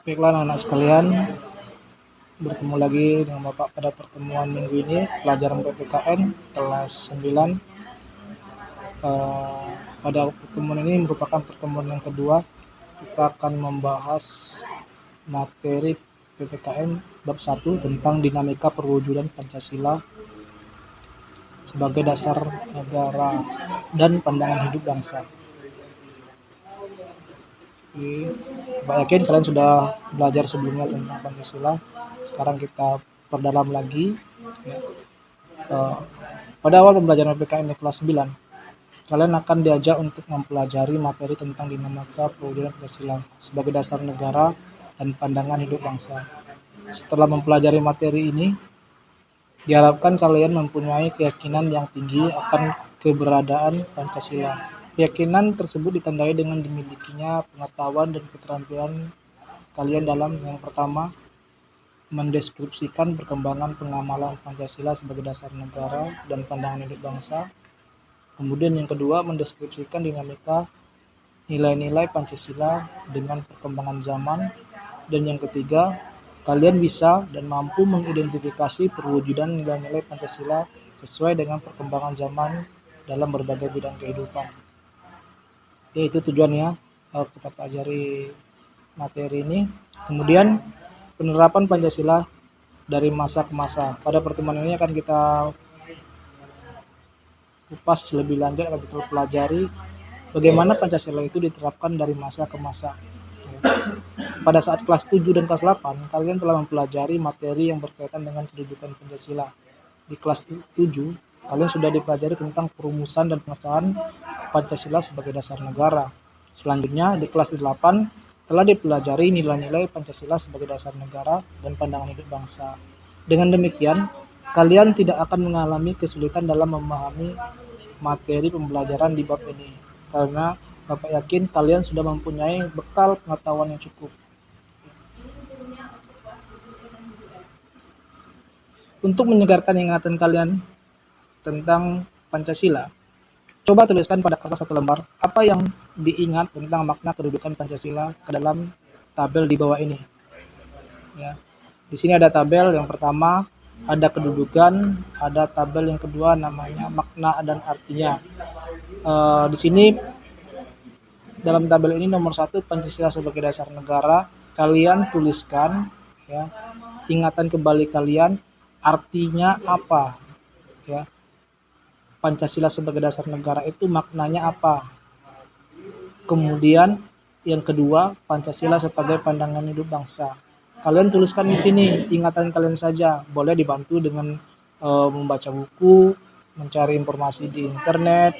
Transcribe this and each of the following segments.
Baiklah anak-anak sekalian, bertemu lagi dengan Bapak pada pertemuan minggu ini, pelajaran PPKN kelas 9. Pada pertemuan ini merupakan pertemuan yang kedua. Kita akan membahas materi PPKN bab 1 tentang dinamika perwujudan Pancasila sebagai dasar negara dan pandangan hidup bangsa. Saya yakin kalian sudah belajar sebelumnya tentang Pancasila. Sekarang kita perdalam lagi. Ya. Pada awal pembelajaran PPKN di kelas 9, kalian akan diajak untuk mempelajari materi tentang dinamika perwujudan Pancasila sebagai dasar negara dan pandangan hidup bangsa. Setelah mempelajari materi ini, diharapkan kalian mempunyai keyakinan yang tinggi akan keberadaan Pancasila. Keyakinan tersebut ditandai dengan dimilikinya pengetahuan dan keterampilan kalian dalam yang pertama, mendeskripsikan perkembangan pengamalan Pancasila sebagai dasar negara dan pandangan hidup bangsa. Kemudian yang kedua, mendeskripsikan dinamika nilai-nilai Pancasila dengan perkembangan zaman. Dan yang ketiga, kalian bisa dan mampu mengidentifikasi perwujudan nilai-nilai Pancasila sesuai dengan perkembangan zaman dalam berbagai bidang kehidupan. Oke, itu tujuannya kita pelajari materi ini. Kemudian penerapan Pancasila dari masa ke masa. Pada pertemuan ini akan kita kupas lebih lanjut, akan kita pelajari bagaimana Pancasila itu diterapkan dari masa ke masa. Pada saat kelas 7 dan kelas 8, kalian telah mempelajari materi yang berkaitan dengan kedudukan Pancasila. Di kelas 7, kalian sudah dipelajari tentang perumusan dan pengesahan Pancasila sebagai dasar negara. Selanjutnya, di kelas 8, telah dipelajari nilai-nilai Pancasila sebagai dasar negara dan pandangan hidup bangsa. Dengan demikian, kalian tidak akan mengalami kesulitan dalam memahami materi pembelajaran di bab ini, karena Bapak yakin kalian sudah mempunyai bekal pengetahuan yang cukup. Untuk menyegarkan ingatan kalian tentang Pancasila, coba tuliskan pada kertas satu lembar apa yang diingat tentang makna kedudukan Pancasila ke dalam tabel di bawah ini. Ya. Di sini ada tabel yang pertama, ada kedudukan, ada tabel yang kedua namanya makna dan artinya. Di sini dalam tabel ini nomor 1 Pancasila sebagai dasar negara, kalian tuliskan ya, ingatan kembali kalian artinya apa ya. Pancasila sebagai dasar negara itu maknanya apa? Kemudian yang kedua, Pancasila sebagai pandangan hidup bangsa. Kalian tuliskan di sini ingatan kalian saja, boleh dibantu dengan membaca buku, mencari informasi di internet,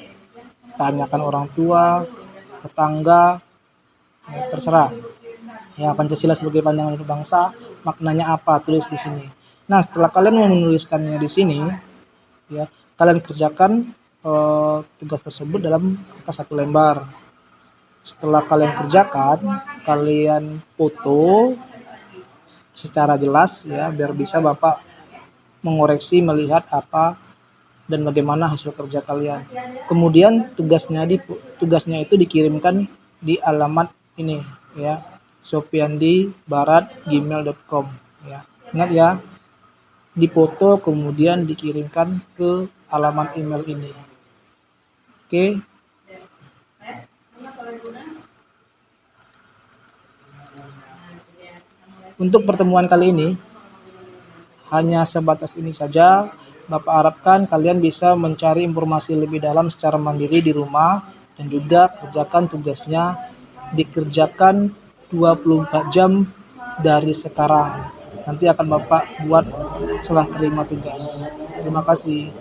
tanyakan orang tua, tetangga, ya, terserah. Ya, Pancasila sebagai pandangan hidup bangsa, maknanya apa? Tulis di sini. Nah, setelah kalian menuliskannya di sini, ya, kalian kerjakan tugas tersebut dalam kertas satu lembar. Setelah kalian kerjakan, kalian foto secara jelas ya, biar bisa Bapak mengoreksi, melihat apa dan bagaimana hasil kerja kalian. Kemudian tugasnya itu dikirimkan di alamat ini ya, sofiandi@gmail.com ya. Ingat ya, dipoto kemudian dikirimkan ke alamat email ini. Oke. Untuk pertemuan kali ini hanya sebatas ini saja. Bapak harapkan kalian bisa mencari informasi lebih dalam secara mandiri di rumah dan juga kerjakan tugasnya, dikerjakan 24 jam dari sekarang. Nanti akan Bapak buat setelah terima tugas. Terima kasih.